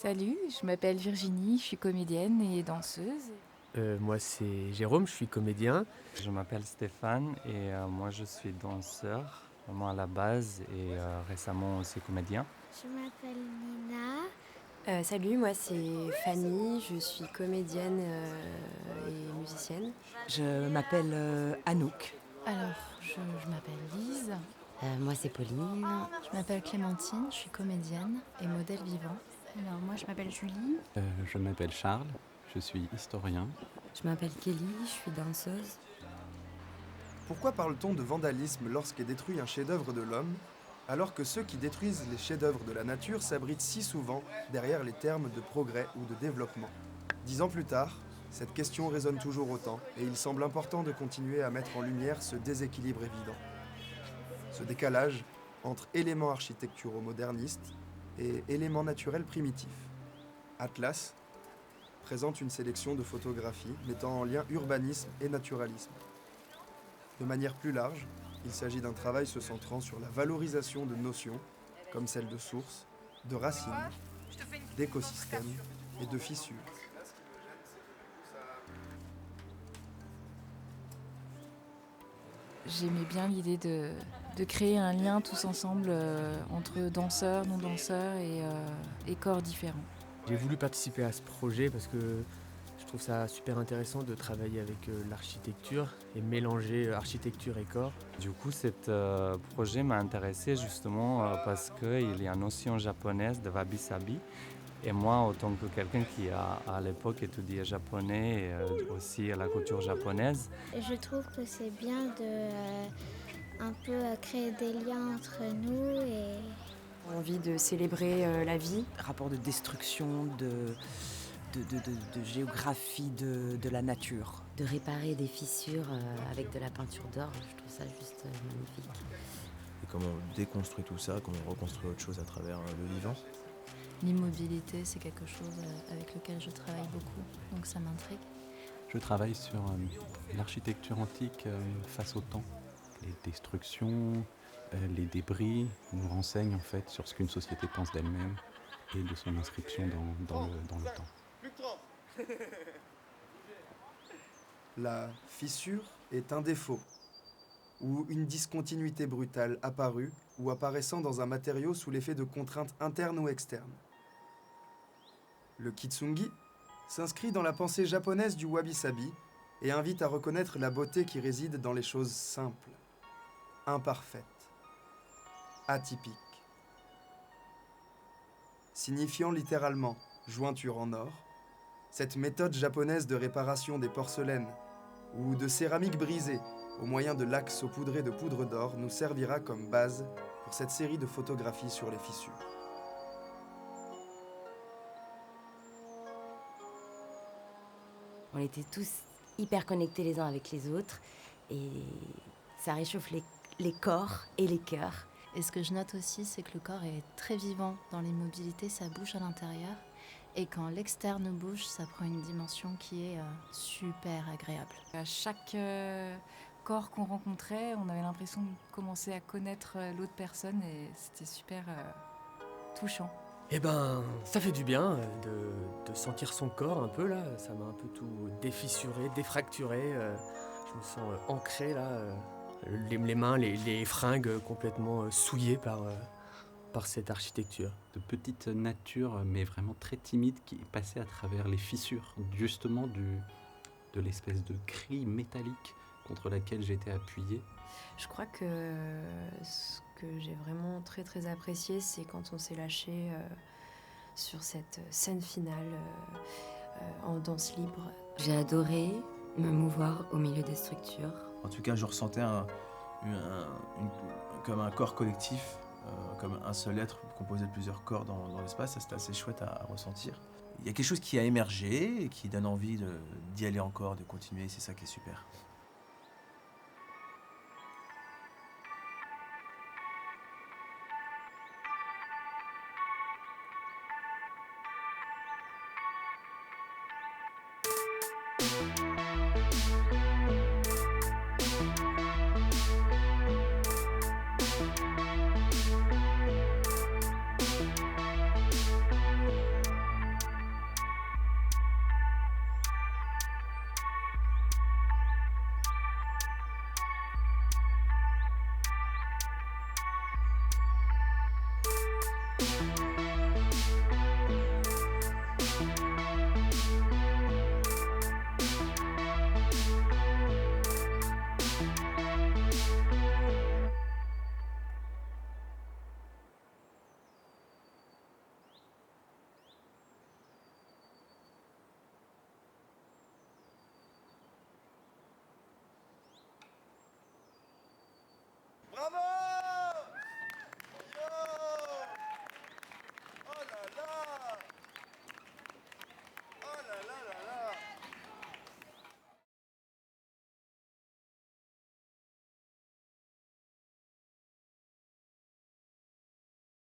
Salut, je m'appelle Virginie, je suis comédienne et danseuse. Moi, c'est Jérôme, je suis comédien. Je m'appelle Stéphane et moi je suis danseur, vraiment à la base et récemment aussi comédien. Je m'appelle Nina. Salut, moi c'est Fanny, je suis comédienne et musicienne. Je m'appelle Anouk. Alors, je m'appelle Lise, Moi c'est Pauline. je m'appelle Clémentine, je suis comédienne et modèle vivant. Alors moi je m'appelle Julie. Je m'appelle Charles, je suis historien. Je m'appelle Kelly, je suis danseuse. Pourquoi parle-t-on de vandalisme lorsqu'est détruit un chef-d'œuvre de l'homme, alors que ceux qui détruisent les chefs-d'œuvre de la nature s'abritent si souvent derrière les termes de progrès ou de développement? 10 ans plus tard, cette question résonne toujours autant, et il semble important de continuer à mettre en lumière ce déséquilibre évident. Ce décalage entre éléments architecturaux modernistes et éléments naturels primitifs. Atlas présente une sélection de photographies mettant en lien urbanisme et naturalisme. De manière plus large, il s'agit d'un travail se centrant sur la valorisation de notions, comme celle de source, de racines, d'écosystèmes et de fissures. J'aimais bien l'idée de créer un lien tous ensemble entre danseurs, non-danseurs et corps différents. J'ai voulu participer à ce projet parce que je trouve ça super intéressant de travailler avec l'architecture et mélanger architecture et corps. Du coup, ce projet m'a intéressé justement parce qu'il y a une notion japonaise de wabi-sabi. Et moi, en tant que quelqu'un qui a à l'époque étudié japonais et aussi la culture japonaise, Et je trouve que c'est bien de un peu créer des liens entre nous et Envie de célébrer la vie. Rapport de destruction, de géographie de la nature. De réparer des fissures avec de la peinture d'or, je trouve ça juste magnifique. Et comment on déconstruit tout ça, comment on reconstruit autre chose à travers le vivant. L'immobilité, c'est quelque chose avec lequel je travaille beaucoup, donc ça m'intrigue. Je travaille sur l'architecture antique face au temps. Les destructions, les débris nous renseignent en fait sur ce qu'une société pense d'elle-même et de son inscription dans le temps. La fissure est un défaut, ou une discontinuité brutale apparue ou apparaissant dans un matériau sous l'effet de contraintes internes ou externes. Le kitsungi s'inscrit dans la pensée japonaise du wabi-sabi et invite à reconnaître la beauté qui réside dans les choses simples, imparfaites, atypiques. Signifiant littéralement jointure en or, cette méthode japonaise de réparation des porcelaines ou de céramique brisée au moyen de lacs saupoudrés de poudre d'or nous servira comme base pour cette série de photographies sur les fissures. On était tous hyper connectés les uns avec les autres et ça réchauffe les corps et les cœurs. Et ce que je note aussi, c'est que le corps est très vivant. Dans l'immobilité, ça bouge à l'intérieur. Et quand l'externe bouge, ça prend une dimension qui est super agréable. À chaque corps qu'on rencontrait, on avait l'impression de commencer à connaître l'autre personne et c'était super touchant. Eh ben, ça fait du bien de sentir son corps un peu là. Ça m'a un peu tout défissuré, défracturé. Je me sens ancré là. Les mains, les fringues complètement souillées par cette architecture. De petites natures, mais vraiment très timides, qui passaient à travers les fissures, justement de l'espèce de grille métallique contre laquelle j'étais appuyé. Je crois que ce que j'ai vraiment très très apprécié, c'est quand on s'est lâché sur cette scène finale en danse libre. J'ai adoré me mouvoir au milieu des structures. En tout cas, je ressentais comme un corps collectif, comme un seul être composé de plusieurs corps dans l'espace. Ça, c'était assez chouette à ressentir. Il y a quelque chose qui a émergé et qui donne envie d'y aller encore, de continuer. C'est ça qui est super.